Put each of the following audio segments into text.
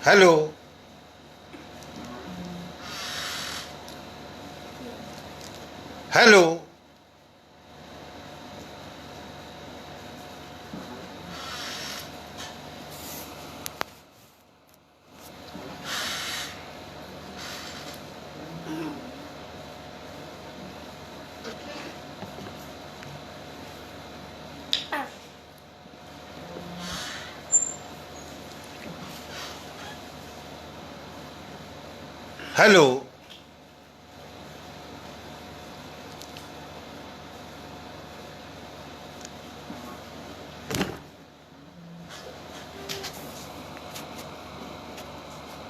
Hello. Hello. Hello.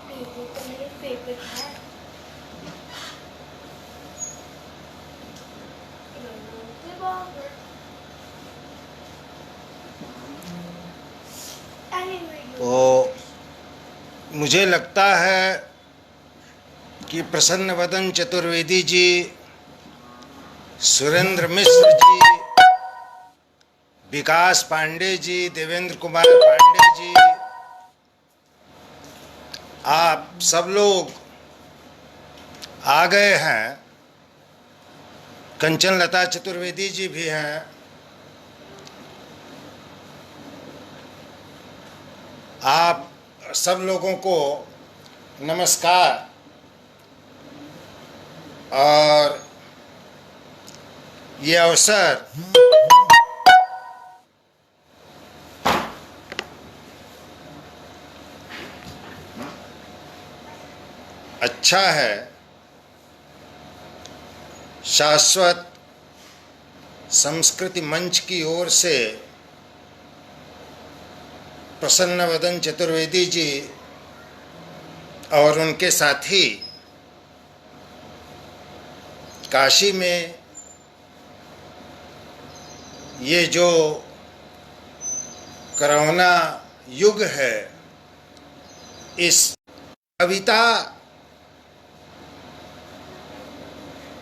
ये तो मेरे फेवरेट है। तो मुझे लगता है कि प्रसन्न वदन चतुर्वेदी जी, सुरेंद्र मिश्र जी, विकास पांडे जी, देवेंद्र कुमार पांडे जी, आप सब लोग आ गए हैं। कंचन लता चतुर्वेदी जी भी हैं। आप सब लोगों को नमस्कार। और ये अवसर अच्छा है। शाश्वत संस्कृति मंच की ओर से प्रसन्न वदन चतुर्वेदी जी और उनके साथी काशी में ये जो कोरोना युग है, इस कविता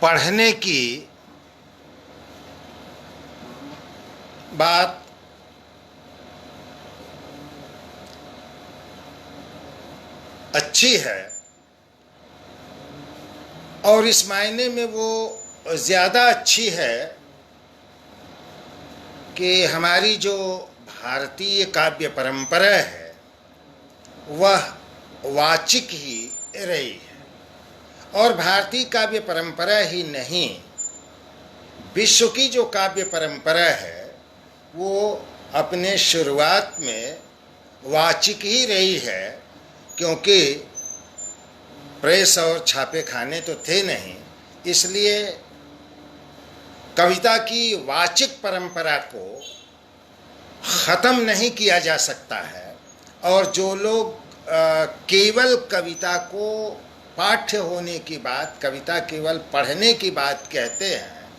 पढ़ने की बात अच्छी है। और इस मायने में वो ज़्यादा अच्छी है कि हमारी जो भारतीय काव्य परंपरा है वह वाचिक ही रही है। और भारतीय काव्य परंपरा ही नहीं, विश्व की जो काव्य परंपरा है वो अपने शुरुआत में वाचिक ही रही है, क्योंकि प्रेस और छापे खाने तो थे नहीं। इसलिए कविता की वाचिक परंपरा को ख़त्म नहीं किया जा सकता है। और जो लोग केवल कविता को पाठ्य होने की बात, कविता केवल पढ़ने की बात कहते हैं,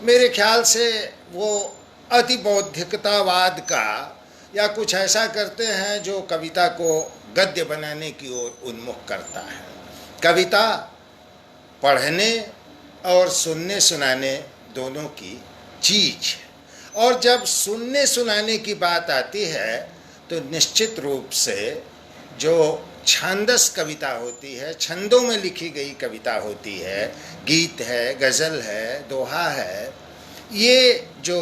मेरे ख्याल से वो अतिबौद्धिकतावाद का या कुछ ऐसा करते हैं जो कविता को गद्य बनाने की ओर उन्मुख करता है। कविता पढ़ने और सुनने सुनाने दोनों की चीज़ है। और जब सुनने सुनाने की बात आती है तो निश्चित रूप से जो छांदस कविता होती है, छंदों में लिखी गई कविता होती है, गीत है, गज़ल है, दोहा है, ये जो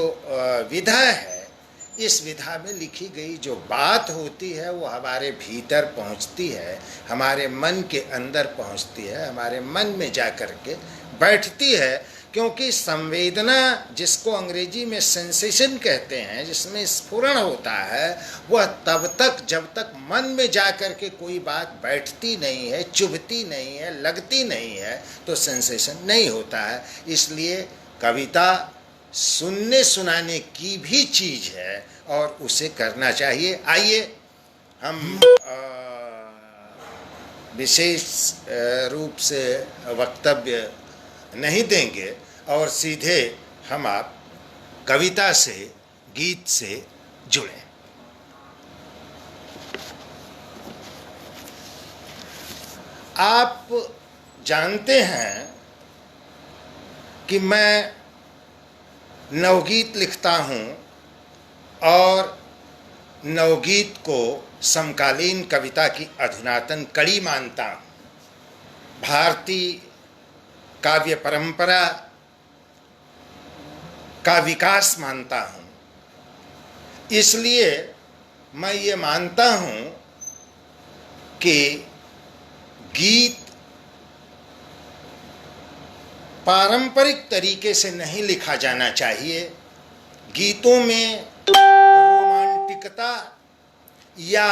विधा है, इस विधा में लिखी गई जो बात होती है वो हमारे भीतर पहुंचती है, हमारे मन के अंदर पहुंचती है, हमारे मन में जा कर के बैठती है। क्योंकि संवेदना, जिसको अंग्रेजी में सेंसेशन कहते हैं, जिसमें स्फुरण होता है, वह तब तक जब तक मन में जा कर के कोई बात बैठती नहीं है, चुभती नहीं है, लगती नहीं है, तो सेंसेशन नहीं होता है। इसलिए कविता सुनने सुनाने की भी चीज़ है और उसे करना चाहिए। आइए हम विशेष रूप से वक्तव्य नहीं देंगे और सीधे हम आप कविता से, गीत से जुड़ें। आप जानते हैं कि मैं नवगीत लिखता हूँ और नवगीत को समकालीन कविता की अधुनातन कड़ी मानता हूँ। भारतीय काव्य परंपरा का विकास मानता हूँ। इसलिए मैं ये मानता हूँ कि गीत पारंपरिक तरीके से नहीं लिखा जाना चाहिए। गीतों में रोमांटिकता या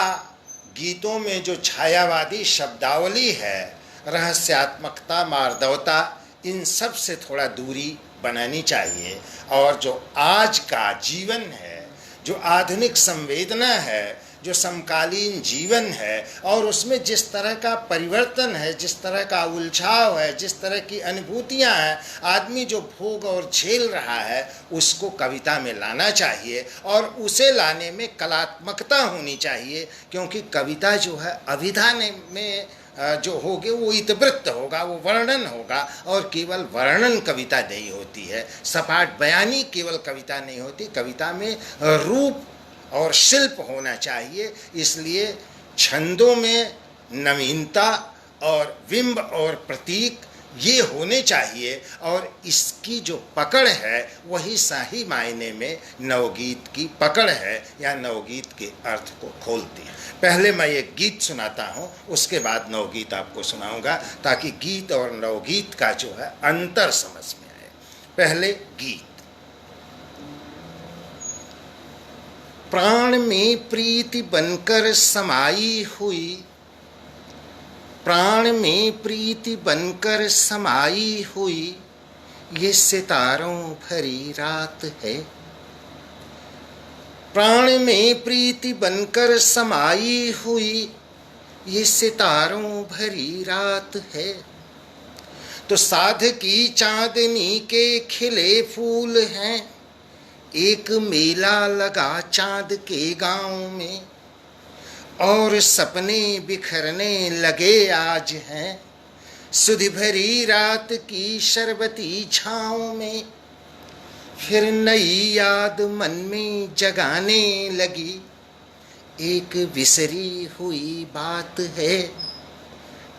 गीतों में जो छायावादी शब्दावली है, रहस्यात्मकता, मार्दवता, इन सब से थोड़ा दूरी बनानी चाहिए। और जो आज का जीवन है, जो आधुनिक संवेदना है, जो समकालीन जीवन है, और उसमें जिस तरह का परिवर्तन है, जिस तरह का उलझाव है, जिस तरह की अनुभूतियां हैं, आदमी जो भोग और झेल रहा है, उसको कविता में लाना चाहिए। और उसे लाने में कलात्मकता होनी चाहिए, क्योंकि कविता जो है अभिधान में जो होगे वो इतवृत्त होगा, वो वर्णन होगा, और केवल वर्णन कविता नहीं होती है। सपाट बयानी केवल कविता नहीं होती। कविता में रूप और शिल्प होना चाहिए। इसलिए छंदों में नवीनता और बिंब और प्रतीक ये होने चाहिए, और इसकी जो पकड़ है वही सही मायने में नवगीत की पकड़ है, या नवगीत के अर्थ को खोलती है। पहले मैं एक गीत सुनाता हूँ, उसके बाद नवगीत आपको सुनाऊंगा, ताकि गीत और नवगीत का जो है अंतर समझ में आए। पहले गीत। प्राण में प्रीति बनकर समाई हुई, प्राण में प्रीति बनकर समाई हुई, ये सितारों भरी रात है। प्राण में प्रीति बनकर समाई हुई, ये सितारों भरी रात है। तो साध की चांदनी के खिले फूल हैं, एक मेला लगा चांद के गांव में, और सपने बिखरने लगे आज हैं, सुधि भरी रात की शरबती छाँव में। फिर नई याद मन में जगाने लगी, एक विसरी हुई बात है।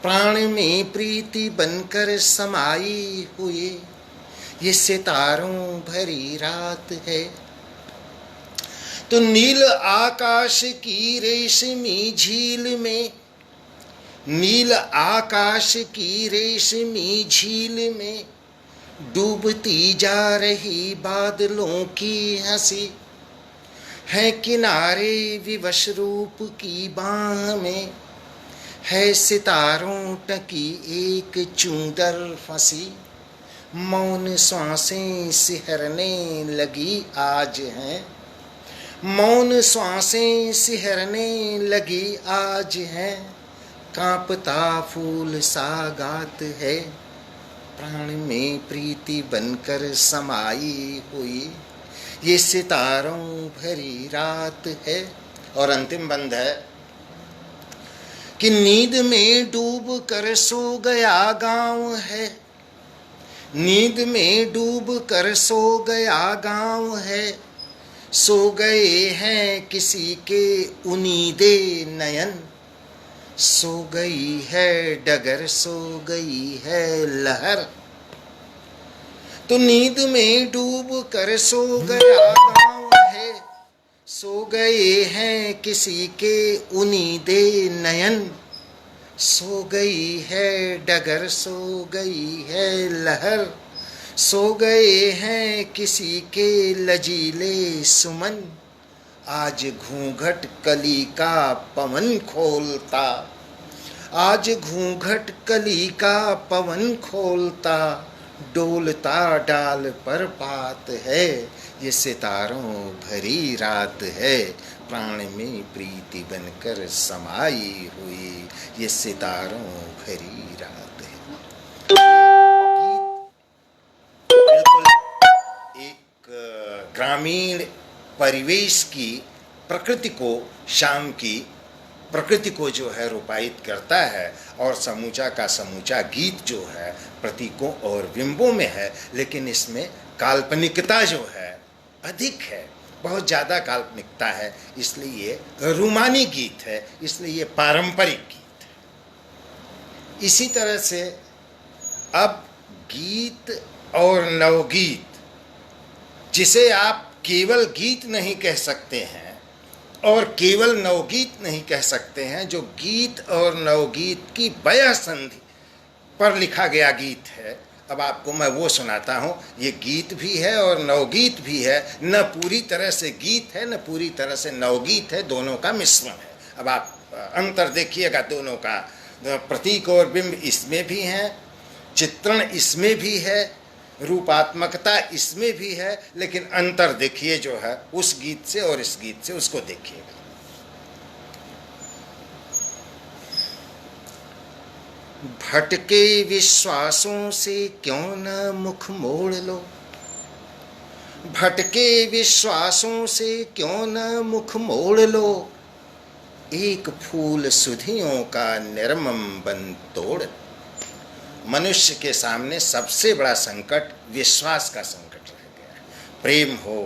प्राण में प्रीति बनकर समाई हुई, ये सितारों भरी रात है। तो नील आकाश की रेशमी झील में, नील आकाश की रेशमी झील में, डूबती जा रही बादलों की हंसी है। किनारे विवश रूप की बाह में, है सितारों टकी एक चूंदर फंसी। मौन श्वासें सिहरने लगी आज हैं, मौन श्वासें सिहरने लगी आज हैं, कांपता फूल सा गात है। प्राण में प्रीति बनकर समाई हुई, ये सितारों भरी रात है। और अंतिम बंद है कि नींद में डूब कर सो गया गांव है, नींद में डूब कर सो गया गांव है। सो गए हैं किसी के उनीदे नयन, सो गई है डगर, सो गई है लहर। तो नींद में डूब कर सो गया गांव है, सो गए हैं किसी के उनीदे नयन, सो गई है डगर, सो गई है लहर। सो गए हैं किसी के लजीले सुमन, आज घूंघट कली का पवन खोलता, आज घूंघट कली का पवन खोलता, डोलता डाल पर पात है, ये सितारों भरी रात है। प्राण में प्रीति बनकर समाई हुई, ये सितारों भरी रात है। बिल्कुल एक ग्रामीण परिवेश की प्रकृति को, शाम की प्रकृति को जो है रूपायित करता है, और समूचा का समूचा गीत जो है प्रतीकों और बिंबों में है, लेकिन इसमें काल्पनिकता जो है अधिक है। बहुत ज़्यादा काल्पनिकता है, इसलिए ये रूमानी गीत है, इसलिए ये पारंपरिक गीत है। इसी तरह से अब गीत और नवगीत, जिसे आप केवल गीत नहीं कह सकते हैं और केवल नवगीत नहीं कह सकते हैं, जो गीत और नवगीत की बया संधि पर लिखा गया गीत है, अब आपको मैं वो सुनाता हूँ। ये गीत भी है और नवगीत भी है, न पूरी तरह से गीत है न पूरी तरह से नवगीत है, दोनों का मिश्रण है। अब आप अंतर देखिएगा दोनों का, प्रतीक और बिंब इसमें भी हैं, चित्रण इसमें भी है, रूपात्मकता इसमें भी है, लेकिन अंतर देखिए जो है उस गीत से और इस गीत से, उसको देखिएगा। भटके विश्वासों से क्यों न मुख मोड़ लो, भटके विश्वासों से क्यों न मुख मोड़ लो, एक फूल सुधियों का निर्मम बन तोड़। मनुष्य के सामने सबसे बड़ा संकट विश्वास का संकट रह गया है। प्रेम हो,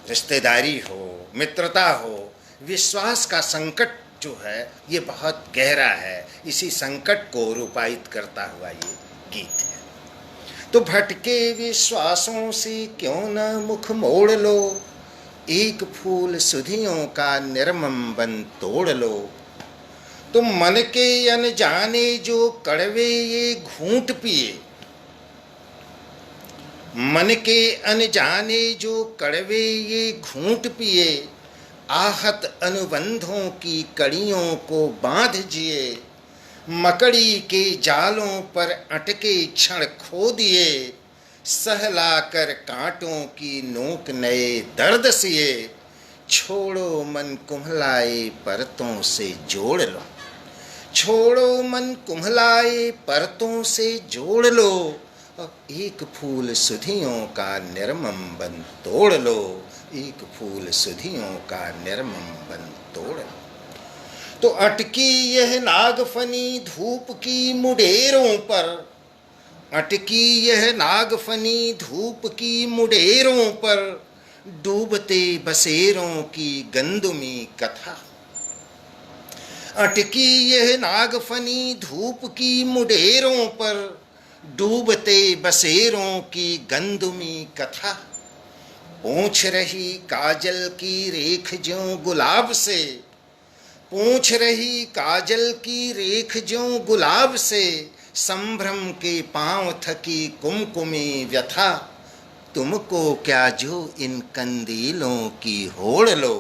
रिश्तेदारी हो, मित्रता हो, विश्वास का संकट जो है ये बहुत गहरा है। इसी संकट को रूपायित करता हुआ ये गीत है। तो भटके विश्वासों से क्यों न मुख मोड़ लो, एक फूल सुधियों का निर्मम बन तोड़ लो। तुम मन के अनजाने जो कड़वे ये घूंट पिए, मन के अनजाने जो कड़वे ये घूंट पिए, आहत अनुबंधों की कड़ियों को बांध जिए, मकड़ी के जालों पर अटके क्षण खो दिए, सहला कर कांटों की नोक नए दर्द सिए, छोड़ो मन कुम्हलाए परतों से जोड़ लो, छोड़ो मन कुम्हलाए परतों से जोड़ लो, एक फूल सुधियों का निर्मम बन तोड़ लो, एक फूल सुधियों का निर्मम बन तोड़ लो। तो अटकी यह नागफनी धूप की मुडेरों पर, अटकी यह नागफनी धूप की मुडेरों पर, डूबते बसेरों की गंदुमी कथा। अटकी यह नागफनी धूप की मुडेरों पर, डूबते बसेरों की गंदुमी कथा। पूछ रही काजल की रेख ज्यों गुलाब से, पूछ रही काजल की रेख ज्यों गुलाब से, संभ्रम के पांव थकी कुमकुमी व्यथा। तुमको क्या जो इन कंदीलों की होड़ लो,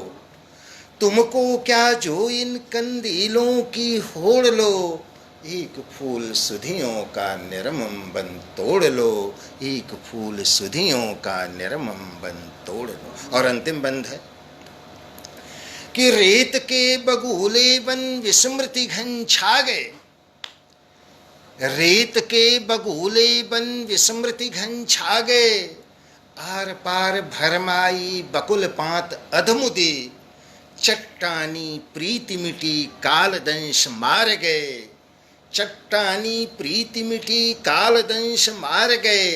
तुमको क्या जो इन कंदीलों की होड़ लो, एक फूल सुधियों का निर्मम बन तोड़ लो, एक फूल सुधियों का निर्मम बन तोड़ लो। और अंतिम बंद है कि रेत के बगुले बन विस्मृति घन छा गए, रेत के बगुले बन विस्मृति घन छा गए, आर पार भरमाई बकुल पात अधमुदी, चट्टानी प्रीति मिटी कालदंश मार गए, चट्टानी प्रीति मिटी कालदंश मार गए,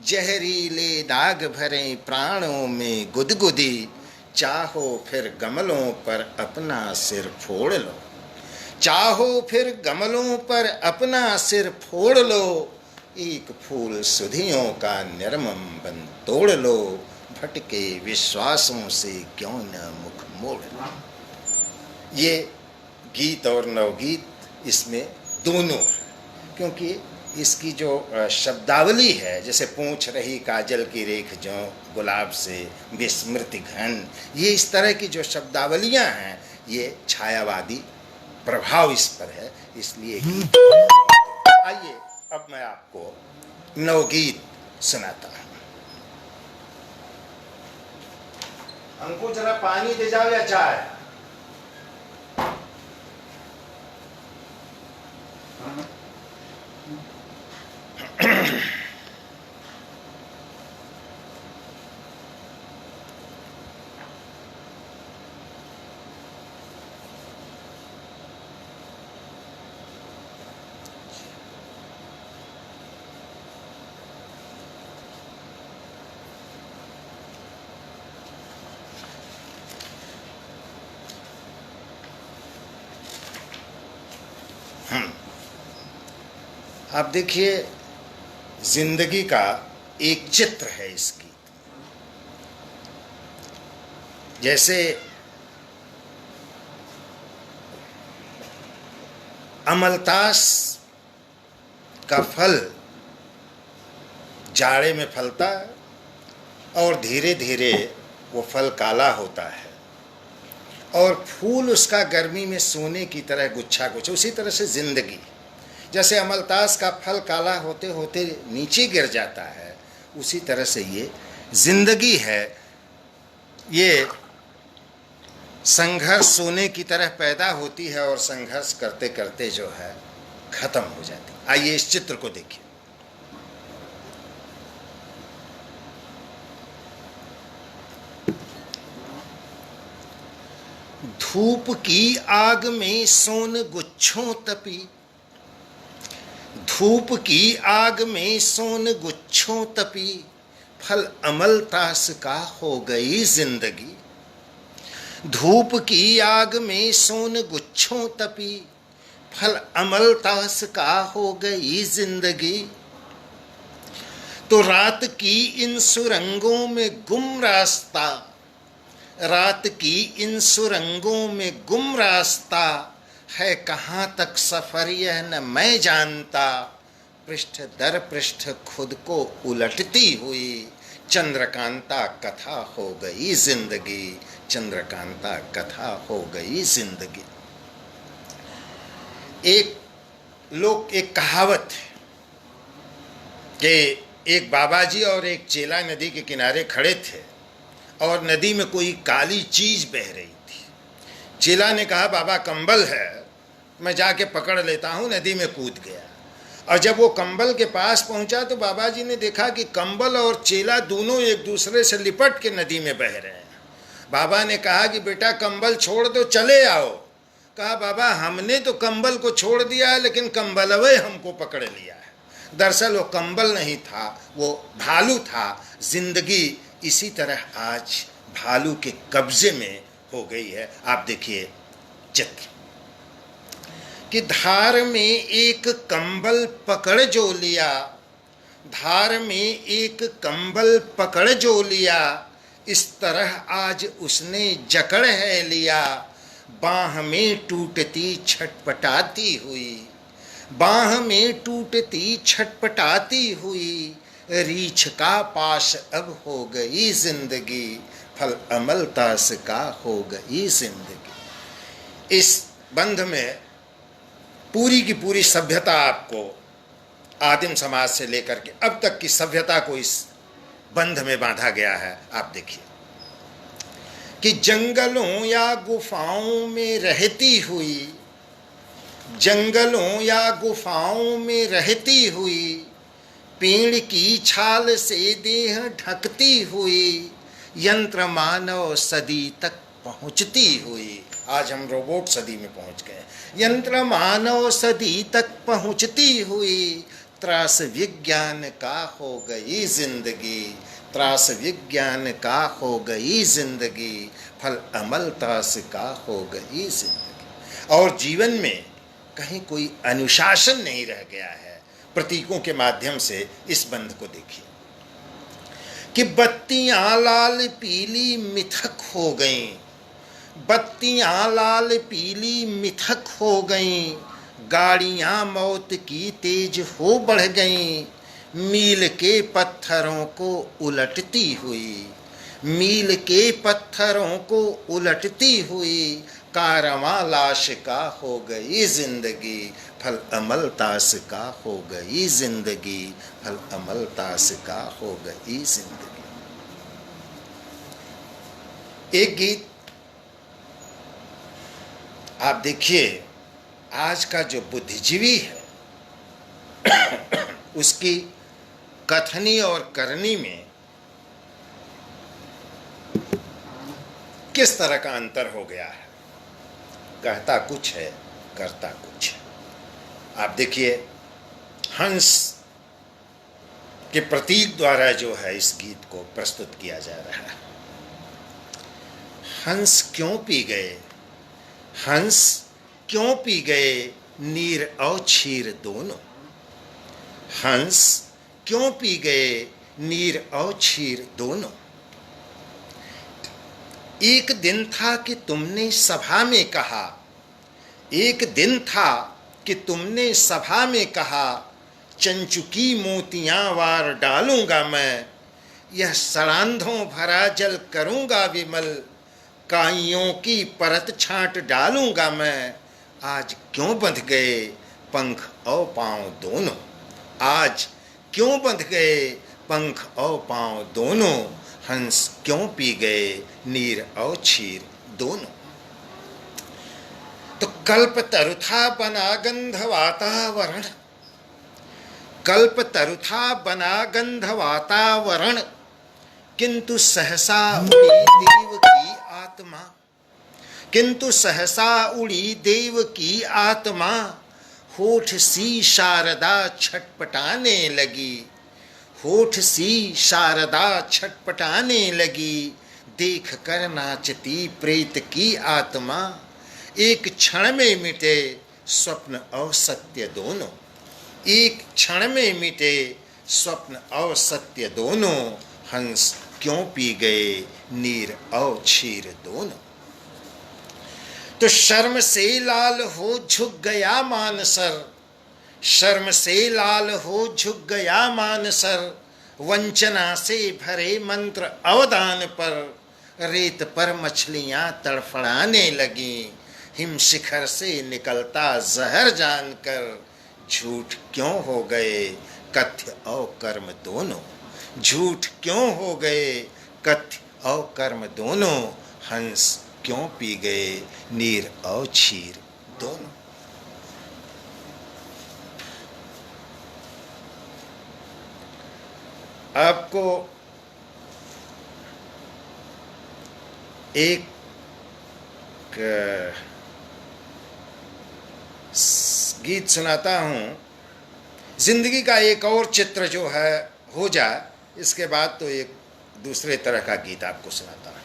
जहरीले नाग भरे प्राणों में गुदगुदी, चाहो फिर गमलों पर अपना सिर फोड़ लो, चाहो फिर गमलों पर अपना सिर फोड़ लो, एक फूल सुधियों का निर्मम बन तोड़ लो, भटके विश्वासों से क्यों न मुख मोड़ लो। ये गीत और नवगीत इसमें दोनों है, क्योंकि इसकी जो शब्दावली है, जैसे पूछ रही काजल की रेख जो गुलाब से विस्मृति घन, ये इस तरह की जो शब्दावलियां हैं ये छायावादी प्रभाव इस पर है, इसलिए गीत। आइए अब मैं आपको नवगीत सुनाता हूँ। हमको जरा पानी दे जाओ या चाय। आप देखिए, जिंदगी का एक चित्र है इस गीत में। जैसे अमलतास का फल जाड़े में फलता है और धीरे धीरे वो फल काला होता है, और फूल उसका गर्मी में सोने की तरह गुच्छा गुच्छा। उसी तरह से जिंदगी, जैसे अमलतास का फल काला होते होते नीचे गिर जाता है, उसी तरह से ये जिंदगी है। ये संघर्ष सोने की तरह पैदा होती है और संघर्ष करते करते जो है खत्म हो जाती है। आइए इस चित्र को देखिए। धूप की आग में सोन गुच्छों तपी, धूप की आग में सोन गुच्छों तपी, फल अमलतास का हो गई जिंदगी। धूप की आग में सोन गुच्छों तपी, फल अमलतास का हो गई जिंदगी। तो रात की इन सुरंगों में गुम रास्ता, रात की इन सुरंगों में गुम रास्ता, है कहाँ तक सफर यह न मैं जानता। पृष्ठ दर पृष्ठ खुद को उलटती हुई, चंद्रकांता कथा हो गई जिंदगी, चंद्रकांता कथा हो गई जिंदगी। एक कहावत है कि एक बाबा जी और एक चेला नदी के किनारे खड़े थे और नदी में कोई काली चीज बह रही थी। चेला ने कहा, बाबा कंबल है, मैं जाके पकड़ लेता हूँ। नदी में कूद गया और जब वो कंबल के पास पहुंचा तो बाबा जी ने देखा कि कंबल और चेला दोनों एक दूसरे से लिपट के नदी में बह रहे हैं। बाबा ने कहा कि बेटा कंबल छोड़ दो, चले आओ। कहा, बाबा हमने तो कंबल को छोड़ दिया है, लेकिन कंबलवे हमको पकड़ लिया है। दरअसल वो कंबल नहीं था, वो भालू था। जिंदगी इसी तरह आज भालू के कब्जे में हो गई है। आप देखिए चित्र कि धार में एक कंबल पकड़ जो लिया, धार में एक कंबल पकड़ जो लिया, इस तरह आज उसने जकड़ है लिया। बाह में टूटती छटपटाती हुई, बाह में टूटती छटपटाती हुई, रीछ का पाश अब हो गई जिंदगी, फल अमलतास का हो गई जिंदगी। इस बंध में पूरी की पूरी सभ्यता आपको आदिम समाज से लेकर के अब तक की सभ्यता को इस बंध में बांधा गया है। आप देखिए कि जंगलों या गुफाओं में रहती हुई, जंगलों या गुफाओं में रहती हुई, पेड़ की छाल से देह ढकती हुई, यंत्र मानव सदी तक पहुंचती हुई। आज हम रोबोट सदी में पहुंच गए। यंत्र मानव सदी तक पहुंचती हुई, त्रास विज्ञान का हो गई जिंदगी, त्रास विज्ञान का हो गई जिंदगी, फल अमलतास का हो गई जिंदगी। और जीवन में कहीं कोई अनुशासन नहीं रह गया है। प्रतीकों के माध्यम से इस बंध को देखिए कि बत्तियां लाल पीली मिथक हो गईं, बत्तियां लाल पीली मिथक हो गईं, गाड़ियां मौत की तेज हो बढ़ गईं, मील के पत्थरों को उलटती हुई, मील के पत्थरों को उलटती हुई, कारवां लाश का हो गई जिंदगी, फल अमलतास का हो गई जिंदगी, फल अमलतास का हो गई जिंदगी। एक गीत आप देखिए, आज का जो बुद्धिजीवी है उसकी कथनी और करनी में किस तरह का अंतर हो गया है। कहता कुछ है, करता कुछ है। आप देखिए हंस के प्रतीक द्वारा जो है इस गीत को प्रस्तुत किया जा रहा है। हंस क्यों पी गए, हंस क्यों पी गए नीर और क्षीर दोनों। हंस क्यों पी गए नीर और क्षीर दोनों। एक दिन था कि तुमने सभा में कहा, एक दिन था कि तुमने सभा में कहा, चंचुकी मोतियां वार डालूंगा मैं, यह सड़ांधों भरा जल करूंगा विमल, काइयों की परत छांट डालूंगा मैं। आज क्यों बंध गए पंख और पांव दोनों। आज क्यों बंध गए पंख और पांव दोनों। हंस क्यों पी गए नीर और क्षीर दोनों। तो कल्प तरुथा बना गंध वातावरण, कल्प तरुथा बना गंध वातावरण, किंतु सहसा उड़ी देव की आत्मा, किंतु सहसा उड़ी देव की आत्मा, होठ सी शारदा छटपटाने लगी, होठ सी शारदा छटपटाने लगी, देख कर नाचती प्रेत की आत्मा, एक क्षण में मिटे स्वप्न और सत्य दोनों, एक क्षण में मिटे स्वप्न और सत्य दोनों। हंस क्यों पी गए नीर और क्षीर दोनों। तो शर्म से लाल हो झुक गया मानसर, शर्म से लाल हो झुक गया मानसर, वंचना से भरे मंत्र अवदान पर, रेत पर मछलियां तड़फड़ाने लगी, हिम शिखर से निकलता जहर जानकर, झूठ क्यों हो गए कथ्य और कर्म दोनों, झूठ क्यों हो गए कथ्य और कर्म दोनों। हंस क्यों पी गए नीर और क्षीर दोनों। आपको एक गीत सुनाता हूँ। जिंदगी का एक और चित्र जो है हो जाए, इसके बाद तो एक दूसरे तरह का गीत आपको सुनाता हूँ।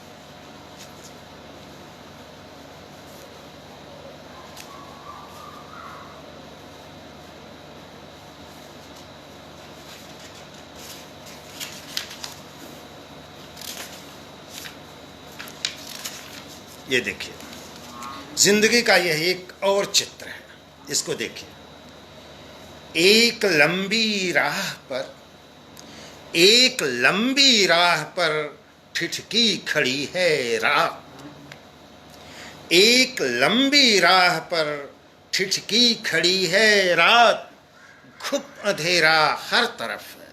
ये देखिए, जिंदगी का यह एक और चित्र है, इसको देखिए। एक लंबी राह पर, एक लंबी राह पर ठिठकी खड़ी है रात, एक लंबी राह पर ठिठकी खड़ी है रात, घुप अंधेरा हर तरफ है,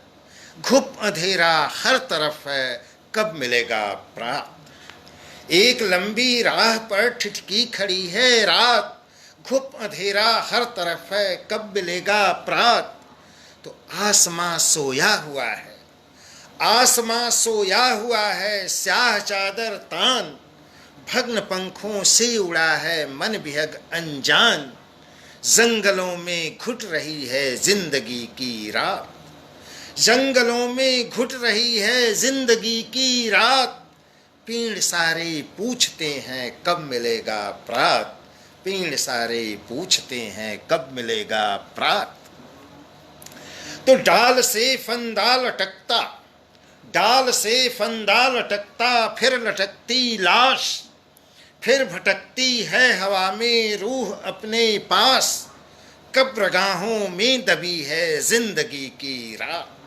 घुप अंधेरा हर तरफ है, कब मिलेगा प्रात। एक लंबी राह पर ठिठकी खड़ी है रात, घुप अंधेरा हर तरफ है, कब मिलेगा प्रात। तो आसमां सोया हुआ है, आसमां सोया हुआ है, स्याह चादर तान, भग्न पंखों से उड़ा है मन विहग अनजान, जंगलों में घुट रही है जिंदगी की रात, जंगलों में घुट रही है जिंदगी की रात, पेड़ सारे पूछते हैं कब मिलेगा प्रात, पेड़ सारे पूछते हैं कब मिलेगा प्रात। तो डाल से फंदा लटकता, डाल से फंदा लटकता, फिर लटकती लाश, फिर भटकती है हवा में रूह अपने पास, कब्रगाहों में दबी है जिंदगी की रात,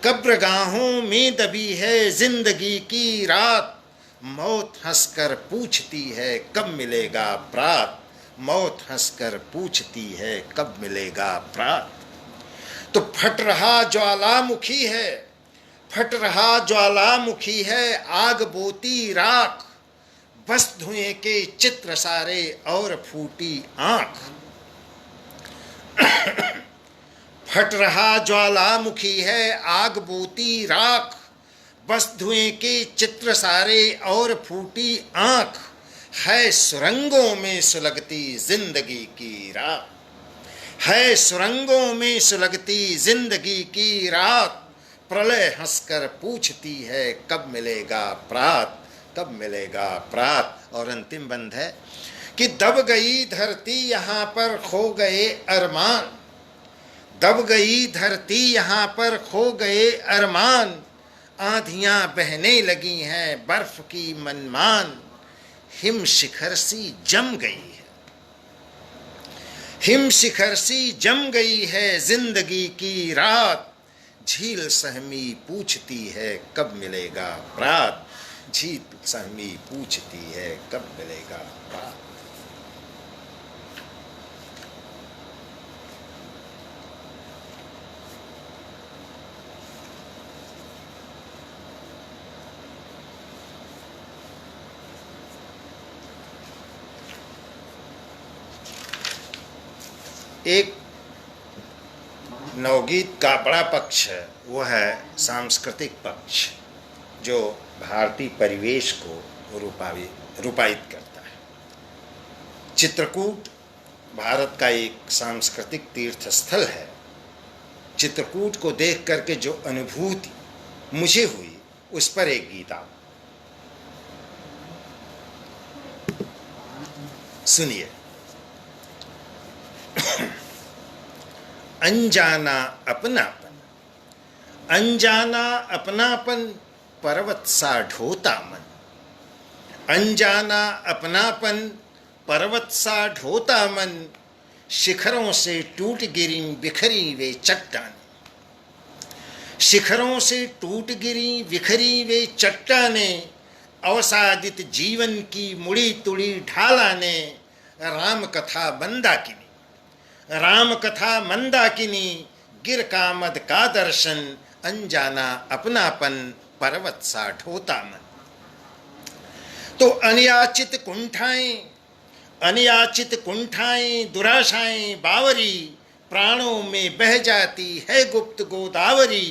कब्रगाहों में दबी है जिंदगी की रात, मौत हंसकर पूछती है कब मिलेगा प्रात, मौत हंसकर पूछती है कब मिलेगा प्रात। तो फट रहा ज्वालामुखी है, फट रहा ज्वालामुखी है, आग बोती राख, बस धुएं के चित्र सारे और फूटी आंख, फट रहा ज्वालामुखी है, आग बोती राख, बस धुएं के चित्र सारे और फूटी आंख, है सुरंगों में सुलगती जिंदगी की रात, है सुरंगों में सुलगती जिंदगी की रात, प्रलय हंसकर पूछती है कब मिलेगा प्रात, कब मिलेगा प्रात। और अंतिम बंद है कि दब गई धरती यहाँ पर खो गए अरमान, दब गई धरती यहाँ पर खो गए अरमान, आंधियां बहने लगी हैं बर्फ की मनमान, हिम शिखर सी जम गई है, हिम शिखर सी जम गई है जिंदगी की रात, झील सहमी पूछती है कब मिलेगा रात, झील सहमी पूछती है कब मिलेगा रात। एक नवगीत का बड़ा पक्ष है, वो है सांस्कृतिक पक्ष, जो भारतीय परिवेश को रूपायित करता है। चित्रकूट भारत का एक सांस्कृतिक तीर्थ स्थल है। चित्रकूट को देख करके जो अनुभूति मुझे हुई, उस पर एक गीत आप सुनिए। अनजाना अपनापन, अनजाना अपनापन पर्वत सा ढोता मन, अनजाना अपनापन पर्वत सा ढोता मन, शिखरों से टूट गिरी बिखरी वे चट्टानें, शिखरों से टूट गिरी बिखरी वे चट्टानें, अवसादित जीवन की मुड़ी तुड़ी ढालाने, राम कथा मंदाकिनी, राम कथा मंदाकिनी, गिर कामद का दर्शन, अनजाना अपनापन पर्वत सा ढोता मन। तो अनियाचित कुंठाएं, अनियाचित कुंठाएं दुराशाएं बावरी, प्राणों में बह जाती है गुप्त गोदावरी,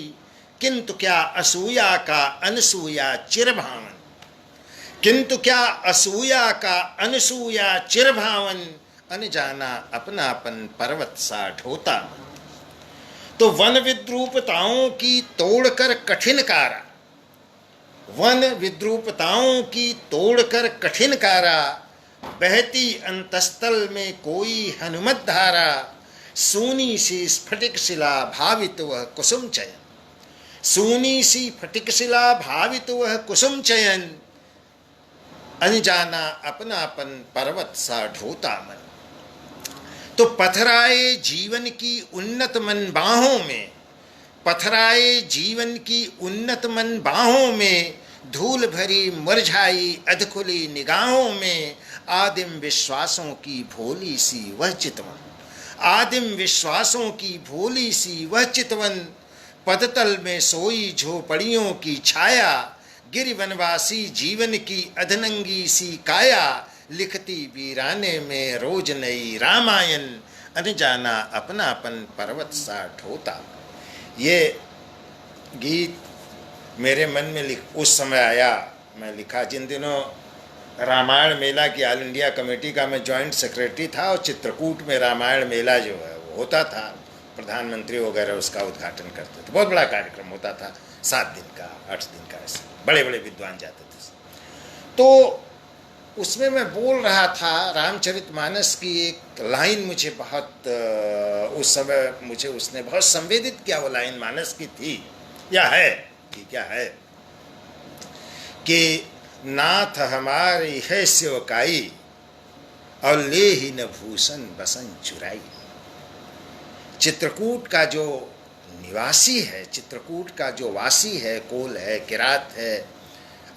किंतु क्या असूया का अनसूया चिरभावन, किंतु क्या असूया का अनसूया चिरभावन, अनजाना अपनापन पर्वत सा ढोता मन। तो वन विद्रूपताओं की तोड़कर कठिन कारा, वन विद्रूपताओं की तोड़कर कठिन कारा, बहती अंतस्थल में कोई हनुमत धारा, सूनी सी स्फटिक शिला भावित वह कुसुम चयन, सूनी सी फटिक शिला भावित वह कुसुम चयन, अनजाना अपनापन पर्वत सा ढोता मन। तो पथराए जीवन की उन्नत मन बाहों में, पथराए जीवन की उन्नत मन बाहों में, धूल भरी मुरझाई अधखुली निगाहों में, आदिम विश्वासों की भोली सी वह चितवन, आदिम विश्वासों की भोली सी वह चितवन, पदतल में सोई झोपड़ियों की छाया, गिरिवनवासी जीवन की अधनंगी सी काया, लिखती वीराने में रोज नई रामायण, अनजाना अपनापन पर्वत सा ढोता। ये गीत मेरे मन में उस समय आया, मैं लिखा जिन दिनों रामायण मेला की ऑल इंडिया कमेटी का मैं जॉइंट सेक्रेटरी था, और चित्रकूट में रामायण मेला जो है वो होता था, प्रधानमंत्री वगैरह उसका उद्घाटन करते थे, बहुत बड़ा कार्यक्रम होता था, 7 दिन का 8 दिन का, ऐसे बड़े बड़े विद्वान जाते थे। तो उसमें मैं बोल रहा था रामचरितमानस की एक लाइन, मुझे बहुत उस समय मुझे उसने बहुत संवेदित किया। वो लाइन मानस की थी या है कि क्या है कि नाथ हमारी है सेवकाई, और ले ही न भूषण बसन चुराई। चित्रकूट का जो निवासी है, चित्रकूट का जो वासी है, कोल है, किरात है,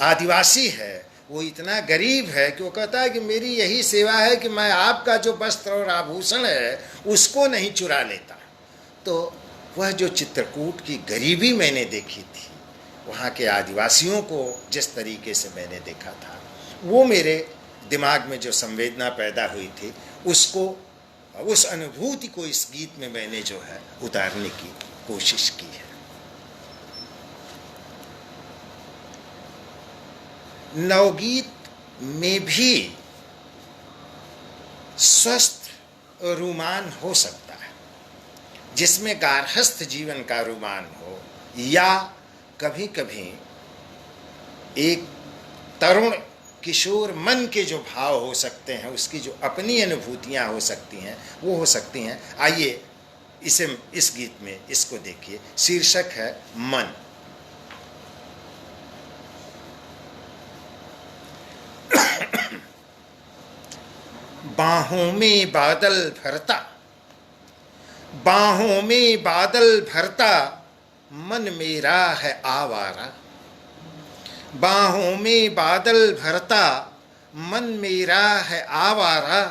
आदिवासी है, वो इतना गरीब है कि वो कहता है कि मेरी यही सेवा है कि मैं आपका जो वस्त्र और आभूषण है उसको नहीं चुरा लेता। तो वह जो चित्रकूट की गरीबी मैंने देखी थी, वहाँ के आदिवासियों को जिस तरीके से मैंने देखा था, वो मेरे दिमाग में जो संवेदना पैदा हुई थी, उसको, उस अनुभूति को इस गीत में मैंने जो है उतारने की कोशिश की है। नवगीत में भी स्वस्थ रुमान हो सकता है, जिसमें गार्हस्थ जीवन का रुमान हो, या कभी कभी एक तरुण किशोर मन के जो भाव हो सकते हैं, उसकी जो अपनी अनुभूतियाँ हो सकती हैं, वो हो सकती हैं। आइए इस गीत में इसको देखिए। शीर्षक है मन। बाहों में बादल भरता, बाहों में बादल भरता, मन मेरा है आवारा। बाहों में बादल भरता, मन मेरा है आवारा।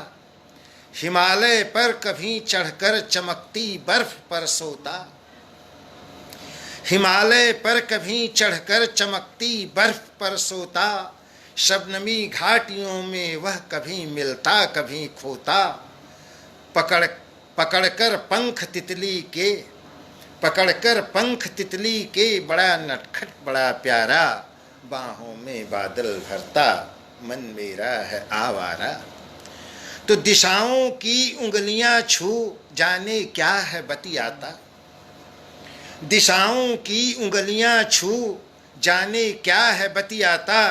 हिमालय पर कभी चढ़कर चमकती बर्फ पर सोता, हिमालय पर कभी चढ़कर चमकती बर्फ पर सोता। शबनमी घाटियों में वह कभी मिलता कभी खोता। पकड़कर पंख तितली के, पकड़कर पंख तितली के, बड़ा नटखट बड़ा प्यारा। बाहों में बादल भरता, मन मेरा है आवारा। तो दिशाओं की उंगलियां छू जाने क्या है बतियाता, दिशाओं की उंगलियां छू जाने क्या है बतियाता।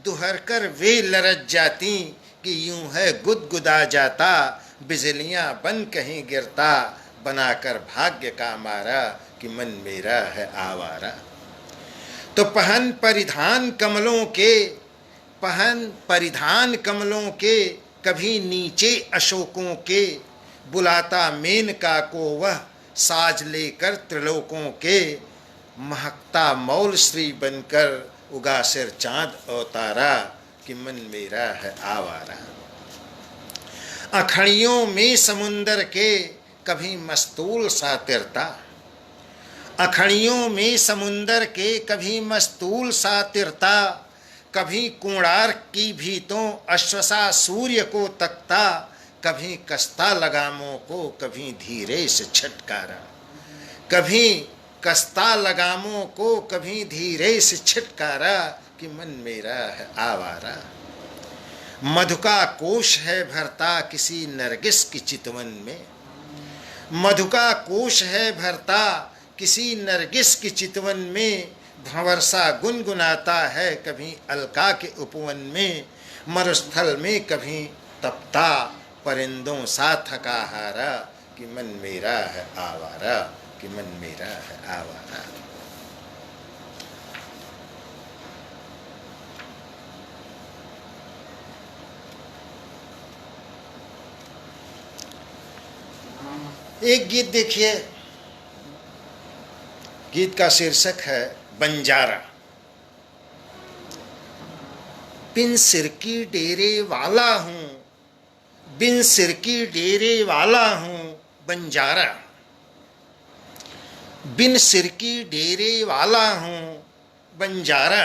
दुहर कर वे लरज जाती कि यूं है गुदगुदा जाता। बिजलियां बन कहीं गिरता, बनाकर भाग्य का मारा कि मन मेरा है आवारा। तो पहन परिधान कमलों के, पहन परिधान कमलों के, कभी नीचे अशोकों के। बुलाता मेनका को वह साज लेकर त्रिलोकों के। महकता मौल श्री बनकर उगा सिर चांद और तारा कि मन मेरा है आवारा। अखड़ियों में समुंदर के कभी मस्तूल सा तिरता, अखड़ियों में समुंदर के कभी मस्तूल सा तिरता। कभी कोणार्क की भीतों अश्वसा सूर्य को तकता। कभी कसता लगामों को कभी धीरे से छटकारा, कभी कसता लगामों को कभी धीरे से छिटकारा कि मन मेरा है आवारा। मधु का कोश है भरता किसी नरगिस की चितवन में, मधु का कोश है भरता किसी नरगिस की चितवन में। भंवर सा गुनगुनाता है कभी अलका के उपवन में। मरुस्थल में कभी तपता परिंदों सा थका हारा कि मन मेरा है आवारा, कि मन मेरा है आवारा। एक गीत देखिए, गीत का शीर्षक है बंजारा। बिन सिर की डेरे वाला हूं, बिन सिर की डेरे वाला हूं बंजारा। बिन सिर की डेरे वाला हूं बंजारा।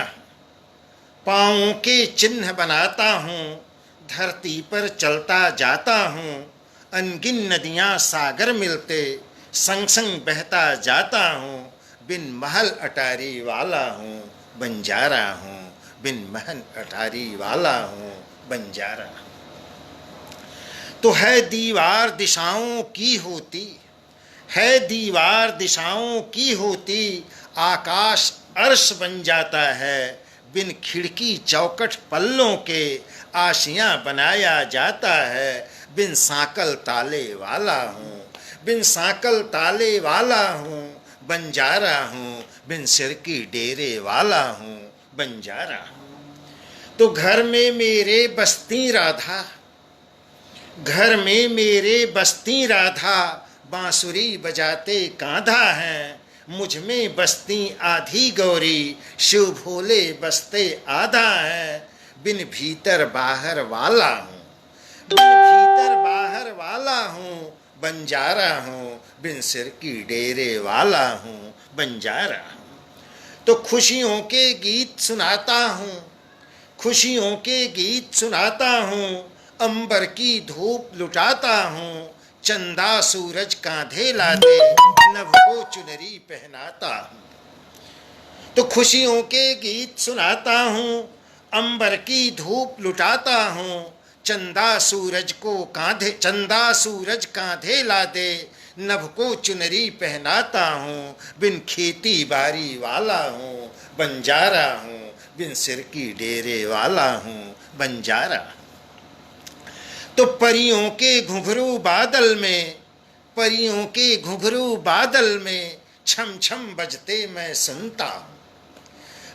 पाँवों के चिन्ह बनाता हूं, धरती पर चलता जाता हूं। अनगिन नदियां सागर मिलते संग संग बहता जाता हूं। बिन महल अटारी वाला हूं बंजारा हूं, बिन महल अटारी वाला हूं बंजारा। तो है दीवार दिशाओं की होती, है दीवार दिशाओं की होती। आकाश अर्श बन जाता है, बिन खिड़की चौकट पल्लों के आशियां बनाया जाता है। बिन सांकल ताले वाला हूँ, बिन सांकल ताले वाला हूँ बंजारा हूँ। बिन सिर की डेरे वाला हूँ बंजारा। तो घर में मेरे बसती राधा, घर में मेरे बसती राधा। बांसुरी बजाते कांधा है, मुझ में बसती आधी गौरी। शिव भोले बसते आधा है। बिन भीतर बाहर वाला हूँ, बिन भीतर बाहर वाला हूँ बंजारा हूँ। बिन सिर की डेरे वाला हूँ बंजारा हूँ। तो खुशियों के गीत सुनाता हूँ, खुशियों के गीत सुनाता हूँ। अंबर की धूप लुटाता हूँ, चंदा सूरज कांधे लाते नभ को चुनरी पहनाता हूँ। तो खुशियों के गीत सुनाता हूँ, अंबर की धूप लुटाता हूँ। चंदा सूरज को कांधे, चंदा सूरज कांधे लाते नभ को चुनरी पहनाता हूँ। बिन खेती बारी वाला हूँ बंजारा हूँ, बिन सिर की डेरे वाला हूँ बंजारा। तो परियों के घुंघरू बादल में, परियों के घुंघरू बादल में छम छम बजते मैं सुनता हूँ।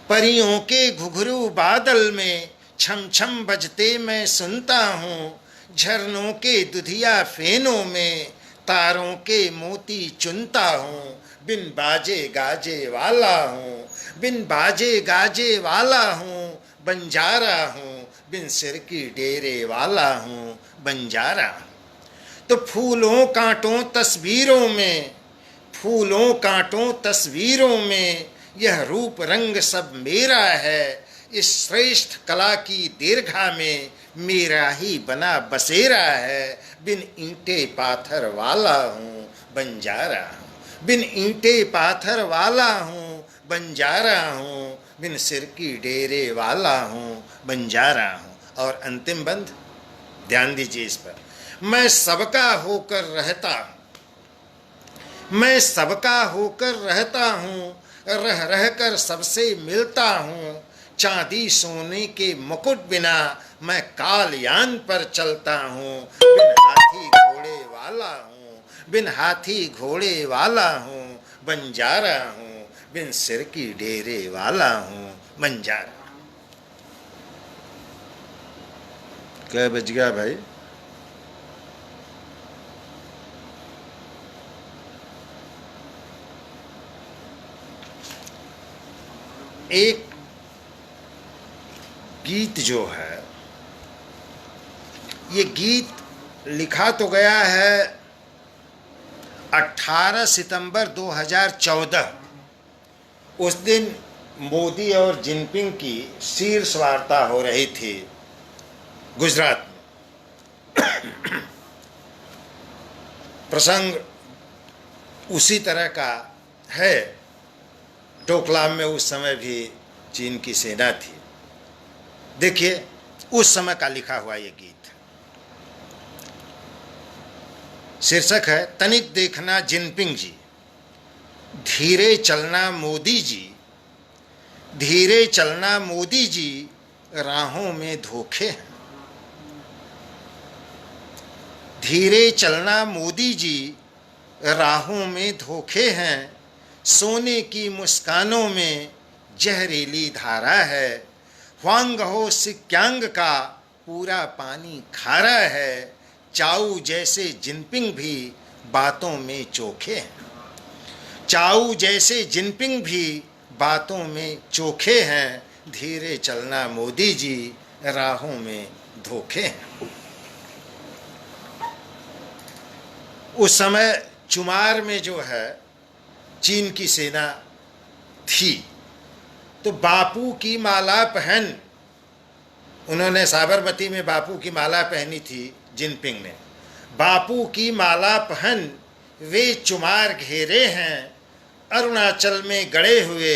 परियों के घुंघरू बादल में छम छम बजते मैं सुनता हूँ। झरनों के दुधिया फेनों में तारों के मोती चुनता हूँ। बिन बाजे गाजे वाला हूँ, बिन बाजे गाजे वाला हूँ, बंजारा हूँ, बिन सिर की डेरे वाला हूँ, बंजारा। तो फूलों कांटों तस्वीरों में, फूलों कांटों तस्वीरों में यह रूप रंग सब मेरा है। इस श्रेष्ठ कला की दीर्घा में मेरा ही बना बसेरा है। बिन ईंटे पाथर वाला हूँ, बंजारा हूँ, बिन ईंटे पाथर वाला हूँ, बंजारा हूँ, बिन सिर की डेरे वाला हूँ, बंजारा हूँ। और अंतिम बंद, ध्यान दीजिए इस पर। मैं सबका होकर रहता हूँ, मैं सबका होकर रहता हूँ, रह रह कर सबसे मिलता हूँ। चांदी सोने के मुकुट बिना मैं कालयान पर चलता हूँ। बिन हाथी घोड़े वाला हूँ, बिन हाथी घोड़े वाला हूँ, बंजारा हूँ, बिन सिर की डेरे वाला हूँ, बंजारा। क्या बज गया भाई? एक गीत जो है, ये गीत लिखा तो गया है 18 सितंबर 2014। उस दिन मोदी और जिनपिंग की शीर्ष वार्ता हो रही थी गुजरात में। प्रसंग उसी तरह का है। डोकलाम में उस समय भी चीन की सेना थी। देखिए उस समय का लिखा हुआ ये गीत। शीर्षक है तनिक देखना जिनपिंग जी, धीरे चलना मोदी जी, धीरे चलना मोदी जी, राहों में धोखे हैं। धीरे चलना मोदी जी, राहों में धोखे हैं। सोने की मुस्कानों में जहरीली धारा है। ह्वांग हो सिक्यांग का पूरा पानी खारा है। चाऊ जैसे जिनपिंग भी बातों में चोखे हैं। चाऊ जैसे जिनपिंग भी बातों में चोखे हैं। धीरे चलना मोदी जी, राहों में धोखे हैं। उस समय चुमार में जो है चीन की सेना थी, तो बापू की माला पहन, उन्होंने साबरमती में बापू की माला पहनी थी जिनपिंग ने। बापू की माला पहन वे चुमार घेरे हैं। अरुणाचल में गड़े हुए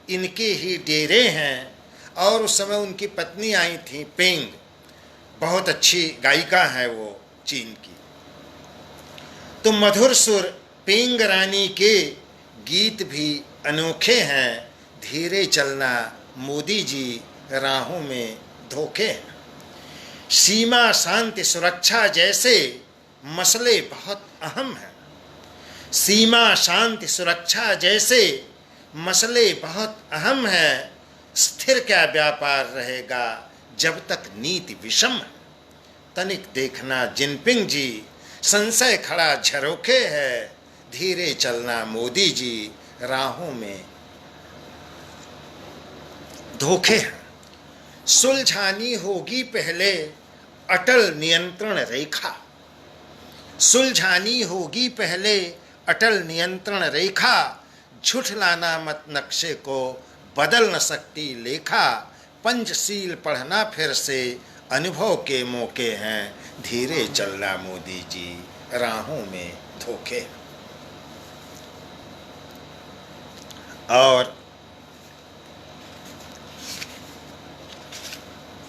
इनके ही डेरे हैं। और उस समय उनकी पत्नी आई थी पेंग, बहुत अच्छी गायिका है वो चीन की। तो मधुर सुर पेंग रानी के गीत भी अनोखे हैं। धीरे चलना मोदी जी, राहों में धोखे हैं। सीमा शांति सुरक्षा जैसे मसले बहुत अहम हैं। सीमा शांति सुरक्षा जैसे मसले बहुत अहम हैं। स्थिर क्या व्यापार रहेगा जब तक नीति विषम है। तनिक देखना जिनपिंग जी, संशय खड़ा झरोखे है। धीरे चलना मोदी जी, राहों में धोखे हैं। सुलझानी होगी पहले अटल नियंत्रण रेखा। सुलझानी होगी पहले अटल नियंत्रण रेखा। झुठलाना मत नक्शे को, बदल न सकती लेखा। पंचशील पढ़ना फिर से, अनुभव के मौके हैं। धीरे चलना मोदी जी, राहों में धोखे। और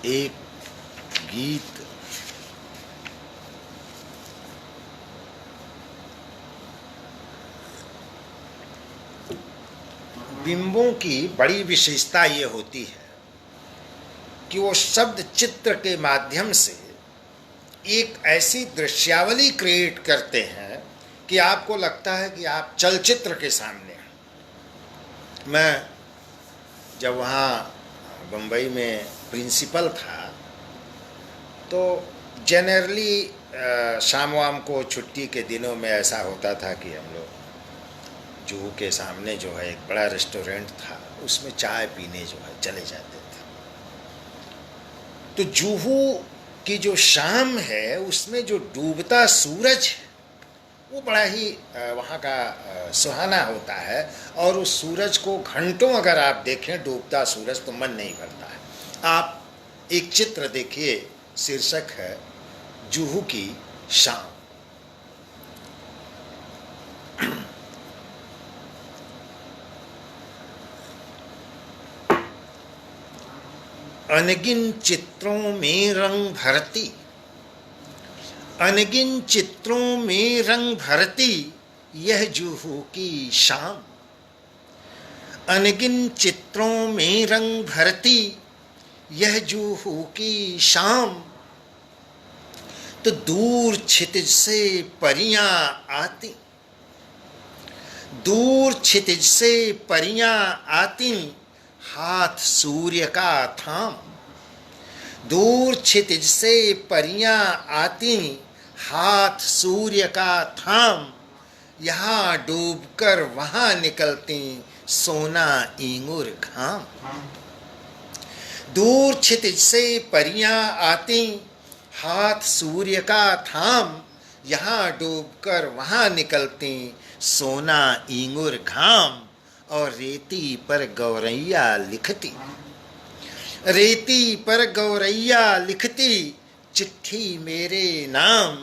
एक गीत बिंबों की बड़ी विशेषता ये होती है कि वो शब्द चित्र के माध्यम से एक ऐसी दृश्यावली क्रिएट करते हैं कि आपको लगता है कि आप चलचित्र के सामने हैं। मैं जब वहाँ बम्बई में प्रिंसिपल था तो जनरली शाम वाम को छुट्टी के दिनों में ऐसा होता था कि हम लोग जुहू के सामने जो है एक बड़ा रेस्टोरेंट था, उसमें चाय पीने जो है चले जाते थे। तो जुहू की जो शाम है उसमें जो डूबता सूरज है वो बड़ा ही वहाँ का सुहाना होता है, और उस सूरज को घंटों अगर आप देखें डूबता सूरज तो मन नहीं भरता है। आप एक चित्र देखिए, शीर्षक है जुहू की शाम। अनगिन चित्रों में रंग भरती, अनगिन चित्रों में रंग भरती यह जुहू की शाम। अनगिन चित्रों में रंग भरती यह जुहू की शाम। तो दूर क्षितिज से परियां आती, दूर क्षितिज से परियां आती हाथ सूर्य का थाम। दूर क्षितिज से परियां आती हाथ सूर्य का थाम। यहाँ डूबकर वहाँ निकलती सोना इंगुर घाम। दूर क्षितिज से परियां आती हाथ सूर्य का थाम। यहाँ डूबकर वहाँ निकलती सोना इंगुर घाम। और रेती पर गौरैया लिखती, रेती पर गौरैया लिखती चिट्ठी मेरे नाम।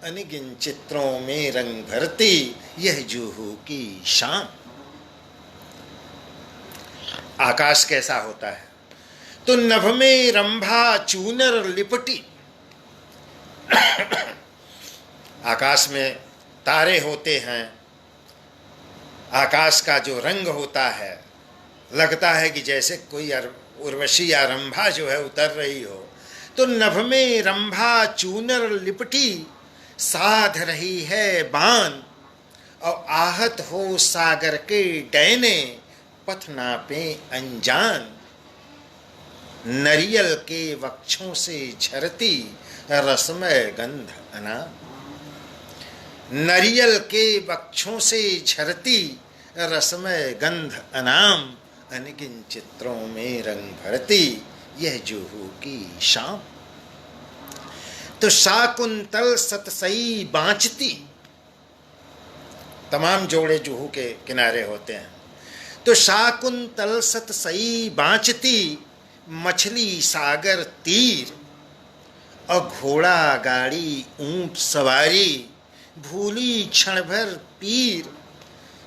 अनगिन चित्रों में रंग भरती यह जुहू की शाम। आकाश कैसा होता है? तो नभ में रंभा चूनर लिपटी। आकाश में तारे होते हैं, आकाश का जो रंग होता है लगता है कि जैसे कोई उर्वशी या रंभा जो है उतर रही हो। तो नभ में रंभा चूनर लिपटी साध रही है बान। और आहत हो सागर के डैने पथ नापे अनजान। नरियल के वक्षों से झरती रसमय गंध अनाम। नरियल के वक्षों से झरती रसमय गंध अनाम। अनगिन चित्रों में रंग भरती यह जुहू की शाम। तो शाकुंतल सतसई बाँचती, तमाम जोड़े जुहू के किनारे होते हैं। तो शाकुंतल सतसई बाँचती मछली सागर तीर। और घोड़ा गाड़ी ऊंट सवारी भूली क्षण भर पीर।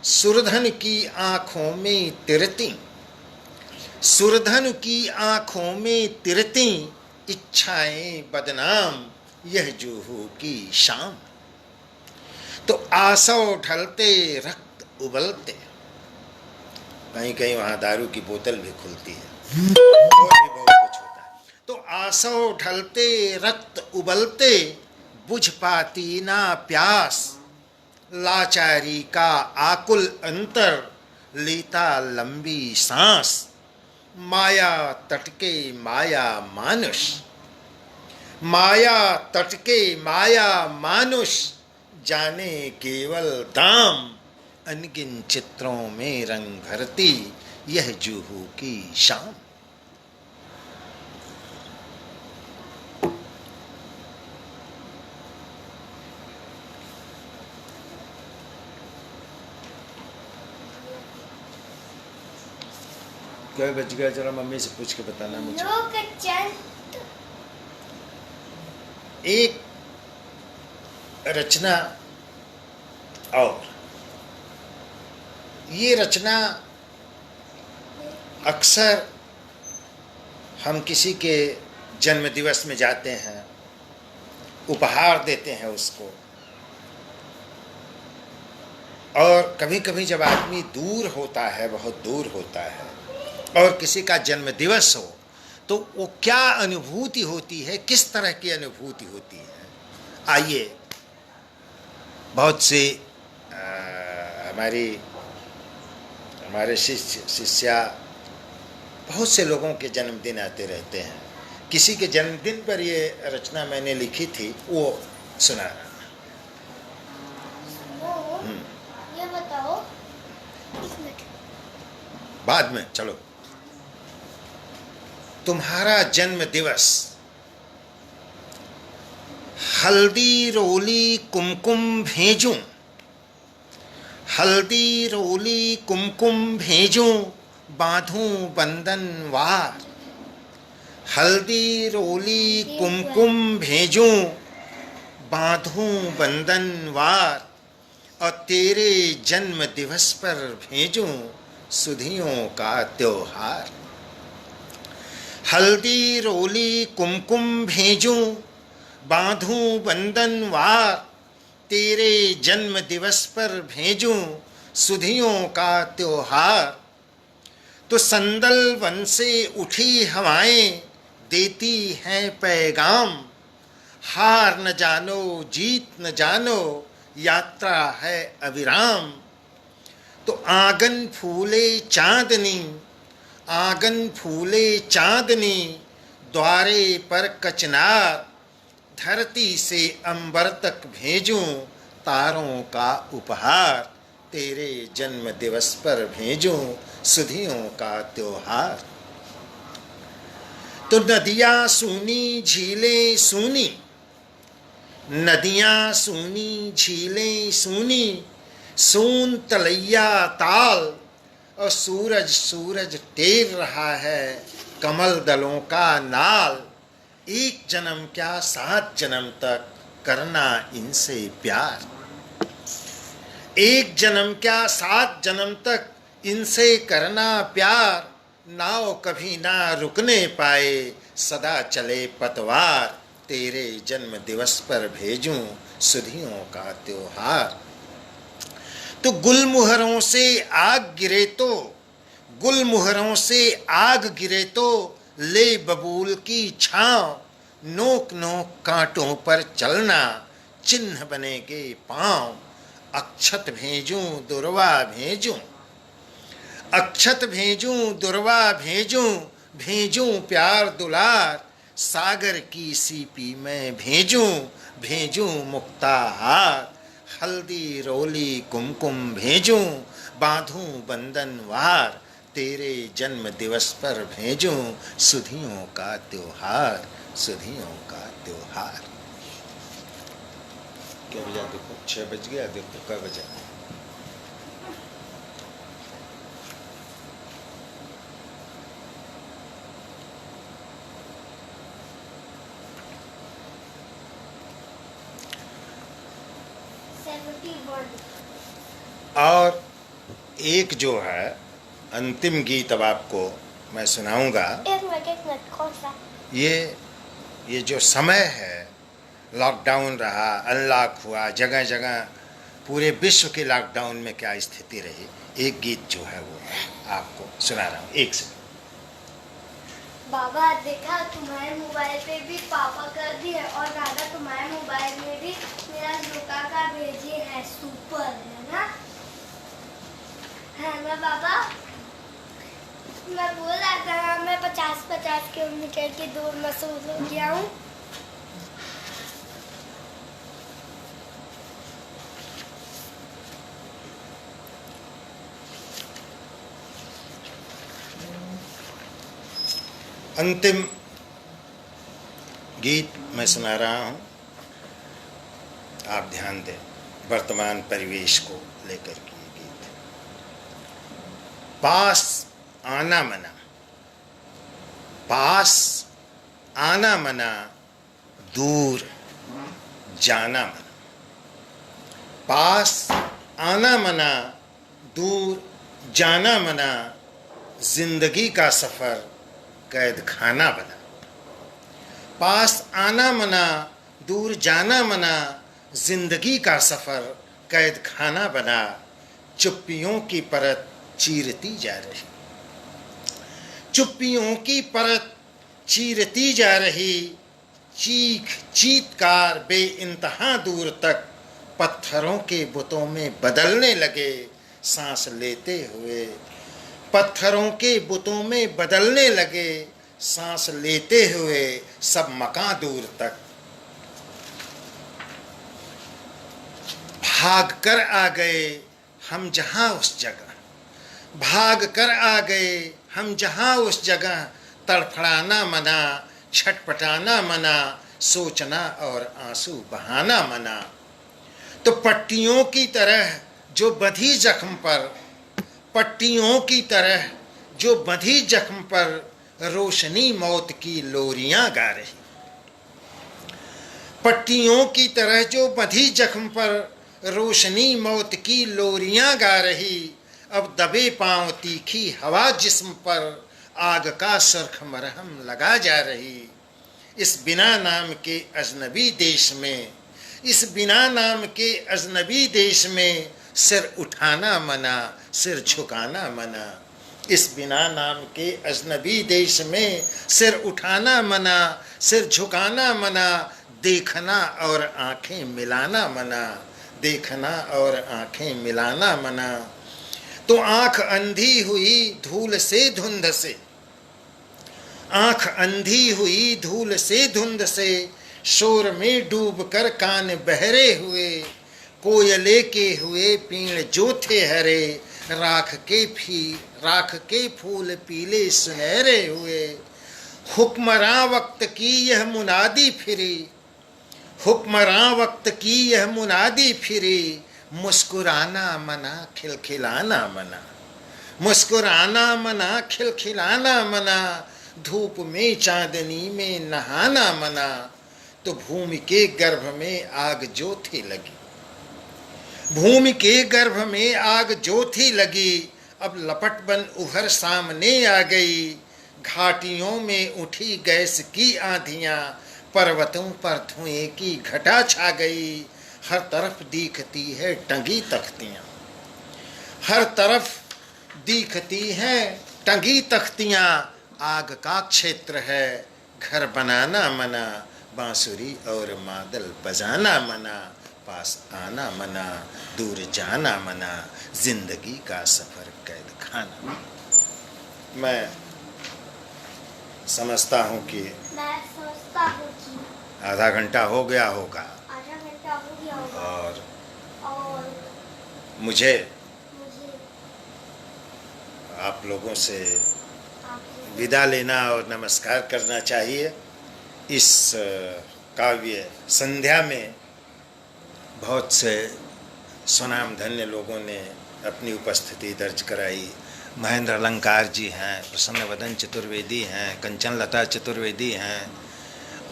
सुरधन की आंखों में तिरती, सुरधन की आंखों में तिरती इच्छाएं बदनाम यह जुहू की शाम। तो आसव ढलते रक्त उबलते, कहीं कहीं वहां दारू की बोतल भी खुलती है और भी बहुत कुछ होता है। तो आसव ढलते रक्त उबलते बुझ पाती ना प्यास। लाचारी का आकुल अंतर लेता लंबी सांस। माया तटके माया मानुष, माया तटके माया मानुष जाने केवल दाम। अनगिन चित्रों में रंग भरती यह जुहू की शाम। क्या बच गया? जरा मम्मी से पूछ के बताना मुझे। एक रचना और ये रचना अक्सर हम किसी के जन्म दिवस में जाते हैं, उपहार देते हैं उसको। और कभी कभी जब आदमी दूर होता है, बहुत दूर होता है, और किसी का जन्म दिवस हो तो वो क्या अनुभूति होती है, किस तरह की अनुभूति होती है। आइए, बहुत से हमारे शिष्या बहुत से लोगों के जन्मदिन आते रहते हैं। किसी के जन्मदिन पर ये रचना मैंने लिखी थी, वो सुना रहा। ये बताओ, एक मिनट बाद में, चलो। तुम्हारा जन्म दिवस हल्दी रोली कुमकुम भेजूं, हल्दी रोली कुमकुम भेजूं, बांधूं बंधन वार। हल्दी रोली कुमकुम भेजूं, बांधूं बंधन वार, और तेरे जन्म दिवस पर भेजूं सुधियों का त्योहार। हल्दी रोली कुमकुम भेजूं, बांधूं बंधन वार, तेरे जन्म दिवस पर भेजूं सुधियों का त्योहार। तो संदल वन से उठी हवाएं देती हैं पैगाम, हार न जानो जीत न जानो यात्रा है अविराम। तो आंगन फूले चांदनी, आंगन फूले चांदनी, द्वारे पर कचनार, धरती से अंबर तक भेजूं तारों का उपहार। तेरे जन्म दिवस पर भेजूं सुधियों का त्योहार। तो नदियां सूनी झीलें सूनी, नदियां सूनी झीलें सूनी, सून तलैया ताल, और सूरज सूरज टेर रहा है कमल दलों का नाल। एक जन्म क्या 7 जन्म तक करना इनसे प्यार। एक जन्म क्या 7 जन्म तक इनसे करना प्यार। नाव कभी ना रुकने पाए सदा चले पतवार। तेरे जन्म दिवस पर भेजूं सुधियों का त्योहार। तो गुलमुहरों से आग गिरे तो, गुलमुहरों से आग गिरे तो, ले बबूल की छांव, नोक नोक कांटों पर चलना चिन्ह बनेगे पांव। अक्षत भेजूं दुर्वा भेजूं, अक्षत भेजूं दुर्वा भेजूं, भेजूं प्यार दुलार। सागर की सीपी में भेजूं, भेजूं मुक्ताहार। हल्दी रोली कुमकुम भेजूं, बांधूं बंधन वार। तेरे जन्म दिवस पर भेजूं सुधियों का त्योहार, सुधियों का त्योहार। क्या बजा? देखो 6 बज गया, देखो क्या बजा। और एक जो है अंतिम गीत अब आपको मैं सुनाऊंगा। एक मिनट, कौन सा? ये जो समय है, लॉकडाउन रहा, अनलॉक हुआ, जगह जगह पूरे विश्व के लॉकडाउन में क्या स्थिति रही, एक गीत जो है वो आपको सुना रहा हूँ। एक से बाबा देखा, तुम्हारे मोबाइल पे भी पापा कर दिए, और दादा तुम्हारे मोबाइल में भी मेरा जोका का भेजे है, सुपर है ना बाबा? मैं बोल रहा था मैं 50-50 किलोमीटर की दूर मसूर हो गया हूँ। अंतिम गीत मैं सुना रहा हूँ, आप ध्यान दें। वर्तमान परिवेश को लेकर के ये गीत। पास आना मना, पास आना मना, दूर जाना मना। पास आना मना, दूर जाना मना, जिंदगी का सफर कैद खाना बना। पास आना मना, दूर जाना मना, जिंदगी का सफर कैद खाना बना। चुप्पियों की परत चीरती जा रही, चुप्पियों की परत चीरती जा रही चीख चीत्कार बेइंतहा दूर तक पत्थरों के बुतों में बदलने लगे सांस लेते हुए, पत्थरों के बुतों में बदलने लगे सांस लेते हुए सब मकां दूर तक। भाग कर आ गए हम जहां उस जगह, भाग कर आ गए हम जहां उस जगह, तड़फड़ाना मना, छटपटाना मना, सोचना और आंसू बहाना मना। तो पट्टियों की तरह जो बंधी जख्म पर, पट्टियों की तरह जो बंधी जख्म पर रोशनी मौत की लोरियां गा रही, पट्टियों की तरह जो बंधी जख्म पर रोशनी मौत की लोरियां गा रही। अब दबे पांव तीखी हवा जिस्म पर आग का सुर्ख मरहम लगा जा रही। इस बिना नाम के अजनबी देश में, इस बिना नाम के अजनबी देश में सिर उठाना मना, सिर झुकाना मना। इस बिना नाम के अजनबी देश में सिर उठाना मना, सिर झुकाना मना, देखना और आंखें मिलाना मना, देखना और आंखें मिलाना मना। तो आंख अंधी हुई धूल से धुंध से, आंख अंधी हुई धूल से धुंध से, शोर में डूबकर कान बहरे हुए, कोयले के हुए पीण जो थे हरे, राख के फूल पीले सुनहरे हुए। हुक्मरां वक्त की यह मुनादी फिरी, हुक्मरां वक्त की यह मुनादी फिरी, मुस्कुराना मना खिलखिलाना मना, मुस्कुराना मना खिलखिलाना मना, धूप में चांदनी में नहाना मना। तो भूमि के गर्भ में आग जो थी लगी, भूमि के गर्भ में आग जो थी लगी, अब लपट बन उभर सामने आ गई। घाटियों में उठी गैस की आंधियां, पर्वतों पर धुएं की घटा छा गई। हर तरफ दिखती है टंगी तख्तियां, हर तरफ दिखती हैं टंगी तख्तियां। आग का क्षेत्र है घर बनाना मना, बांसुरी और मादल बजाना मना, पास आना मना, दूर जाना मना, जिंदगी का सफर कैद खाना। मैं समझता हूँ कि आधा घंटा हो गया होगा, और मुझे आप लोगों से विदा लेना और नमस्कार करना चाहिए। इस काव्य संध्या में बहुत से स्वनामधन्य लोगों ने अपनी उपस्थिति दर्ज कराई। महेंद्र अलंकार जी हैं, प्रसन्न वदन चतुर्वेदी हैं, कंचन लता चतुर्वेदी हैं,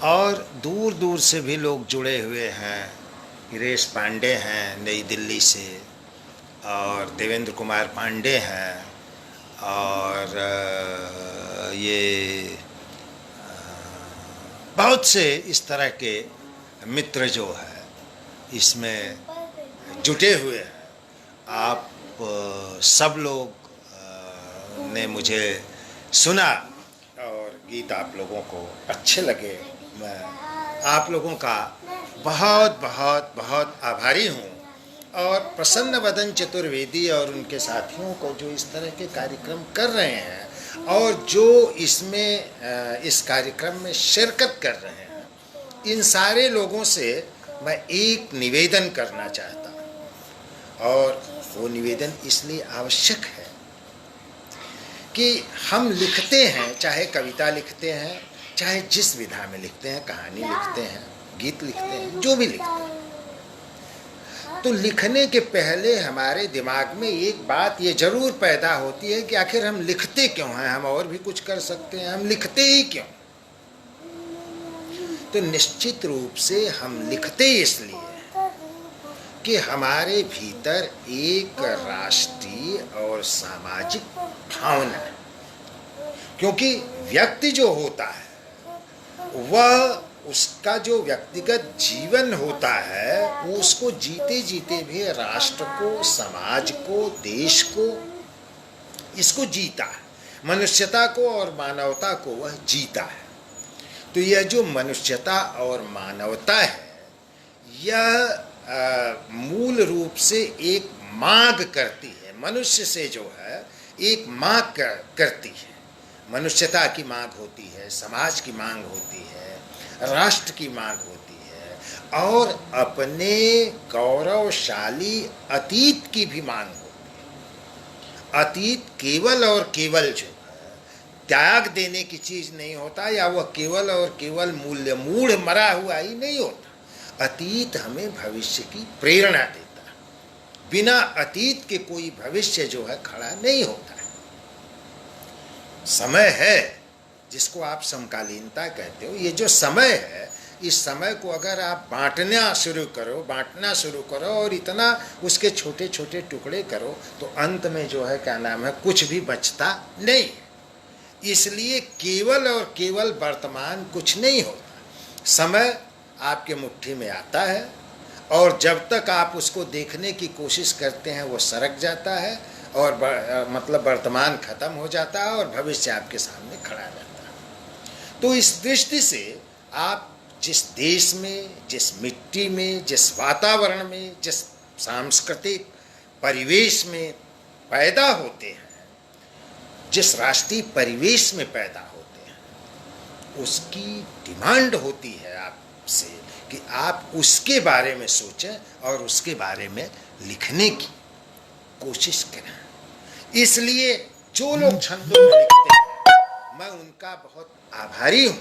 और दूर दूर से भी लोग जुड़े हुए हैं। गिरीश पांडे हैं नई दिल्ली से, और देवेंद्र कुमार पांडे हैं, और ये बहुत से इस तरह के मित्र जो है इसमें जुटे हुए हैं। आप सब लोग ने मुझे सुना और गीत आप लोगों को अच्छे लगे। मैं आप लोगों का बहुत बहुत बहुत आभारी हूँ, और प्रसन्न वदन चतुर्वेदी और उनके साथियों को जो इस तरह के कार्यक्रम कर रहे हैं और जो इसमें इस कार्यक्रम में शिरकत कर रहे हैं, इन सारे लोगों से मैं एक निवेदन करना चाहता हूँ। और वो निवेदन इसलिए आवश्यक है कि हम लिखते हैं, चाहे कविता लिखते हैं, चाहे जिस विधा में लिखते हैं, कहानी लिखते हैं, गीत लिखते हैं, जो भी लिखते हैं, तो लिखने के पहले हमारे दिमाग में एक बात ये जरूर पैदा होती है कि आखिर हम लिखते क्यों हैं, हम और भी कुछ कर सकते हैं, हम लिखते ही क्यों। तो निश्चित रूप से हम लिखते इसलिए कि हमारे भीतर एक राष्ट्रीय और सामाजिक भावना है। क्योंकि व्यक्ति जो होता है वह, उसका जो व्यक्तिगत जीवन होता है वो उसको जीते जीते भी राष्ट्र को, समाज को, देश को, इसको जीता है, मनुष्यता को और मानवता को वह जीता है। तो यह जो मनुष्यता और मानवता है, यह मूल रूप से एक मांग करती है, मनुष्य से जो है एक मांग करती है। मनुष्यता की मांग होती है, समाज की मांग होती है, राष्ट्र की मांग होती है, और अपने गौरवशाली अतीत की भी मांग होती है। अतीत केवल और केवल जो है त्याग देने की चीज़ नहीं होता, या वह केवल और केवल मूल्य मूढ़ मरा हुआ ही नहीं होता। अतीत हमें भविष्य की प्रेरणा देता है। बिना अतीत के कोई भविष्य जो है खड़ा नहीं होता है। समय है जिसको आप समकालीनता कहते हो, ये जो समय है, इस समय को अगर आप बांटना शुरू करो और इतना उसके छोटे छोटे टुकड़े करो, तो अंत में जो है क्या नाम है, कुछ भी बचता नहीं। इसलिए केवल और केवल वर्तमान कुछ नहीं होता। समय आपके मुट्ठी में आता है, और जब तक आप उसको देखने की कोशिश करते हैं वो सरक जाता है, और मतलब वर्तमान खत्म हो जाता है और भविष्य आपके सामने खड़ा रहता है। तो इस दृष्टि से आप जिस देश में, जिस मिट्टी में, जिस वातावरण में, जिस सांस्कृतिक परिवेश में पैदा होते हैं, जिस राष्ट्रीय परिवेश में पैदा होते हैं, उसकी डिमांड होती है आपसे कि आप उसके बारे में सोचें और उसके बारे में लिखने की कोशिश करें। इसलिए जो लोग छंदों में लिखते हैं, मैं उनका बहुत आभारी हूँ,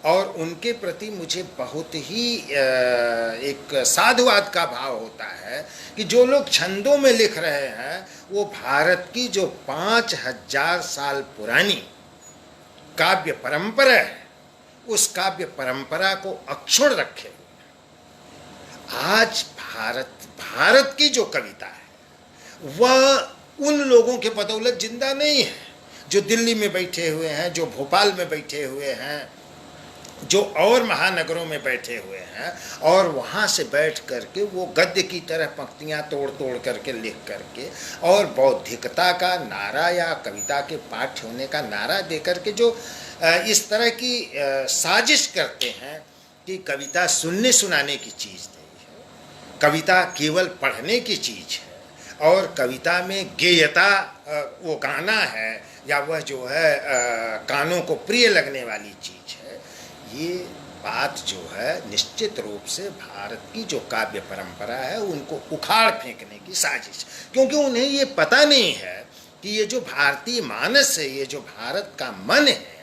और उनके प्रति मुझे बहुत ही एक साधुवाद का भाव होता है कि जो लोग छंदों में लिख रहे हैं, वो भारत की जो 5000 साल पुरानी काव्य परंपरा है, उस काव्य परंपरा को अक्षुण्ण रखे हुए। आज भारत की जो कविता है, वह उन लोगों के बदौलत जिंदा नहीं है जो दिल्ली में बैठे हुए हैं, जो भोपाल में बैठे हुए हैं, जो और महानगरों में बैठे हुए हैं, और वहाँ से बैठ करके वो गद्य की तरह पंक्तियाँ तोड़ तोड़ करके लिख करके, और बौद्धिकता का नारा या कविता के पाठ होने का नारा दे करके जो इस तरह की साजिश करते हैं कि कविता सुनने सुनाने की चीज़ नहीं है, कविता केवल पढ़ने की चीज़ है, और कविता में गेयता वो गाना है, या वह जो है कानों को प्रिय लगने वाली चीज़ है। ये बात जो है निश्चित रूप से भारत की जो काव्य परंपरा है उनको उखाड़ फेंकने की साजिश, क्योंकि उन्हें ये पता नहीं है कि ये जो भारतीय मानस है, ये जो भारत का मन है,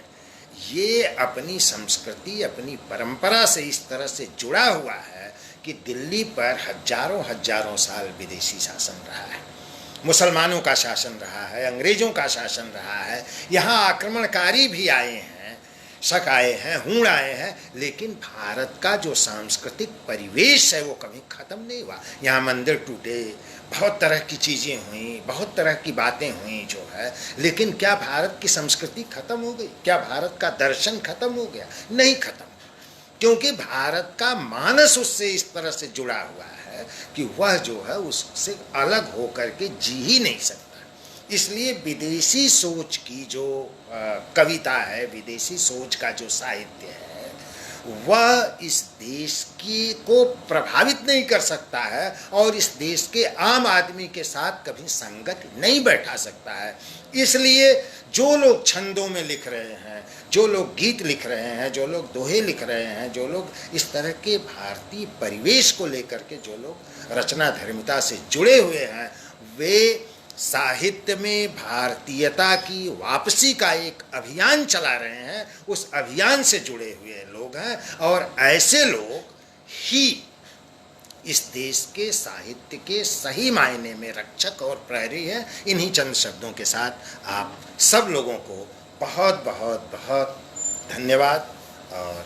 ये अपनी संस्कृति, अपनी परंपरा से इस तरह से जुड़ा हुआ है कि दिल्ली पर हजारों साल विदेशी शासन रहा है, मुसलमानों का शासन रहा है, अंग्रेजों का शासन रहा है, यहाँ आक्रमणकारी भी आए हैं, शक आए हैं, हूण आए हैं, लेकिन भारत का जो सांस्कृतिक परिवेश है वो कभी ख़त्म नहीं हुआ। यहाँ मंदिर टूटे, बहुत तरह की चीज़ें हुई, बहुत तरह की बातें हुई जो है, लेकिन क्या भारत की संस्कृति खत्म हो गई? क्या भारत का दर्शन खत्म हो गया? नहीं खत्म, क्योंकि भारत का मानस उससे इस तरह से जुड़ा हुआ है कि वह जो है उससे अलग होकर के जी ही नहीं सकता। इसलिए विदेशी सोच की जो कविता है, विदेशी सोच का जो साहित्य है, वह इस देश की को प्रभावित नहीं कर सकता है, और इस देश के आम आदमी के साथ कभी संगत नहीं बैठा सकता है। इसलिए जो लोग छंदों में लिख रहे हैं, जो लोग गीत लिख रहे हैं, जो लोग दोहे लिख रहे हैं, जो लोग इस तरह के भारतीय परिवेश को लेकर के जो लोग रचना धर्मिता से जुड़े हुए हैं, वे साहित्य में भारतीयता की वापसी का एक अभियान चला रहे हैं, उस अभियान से जुड़े हुए लोग हैं, और ऐसे लोग ही इस देश के साहित्य के सही मायने में रक्षक और प्रहरी हैं। इन्हीं चंद शब्दों के साथ आप सब लोगों को बहुत बहुत बहुत धन्यवाद और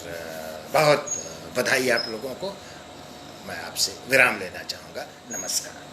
बहुत बधाई आप लोगों को। मैं आपसे विराम लेना चाहूँगा। नमस्कार।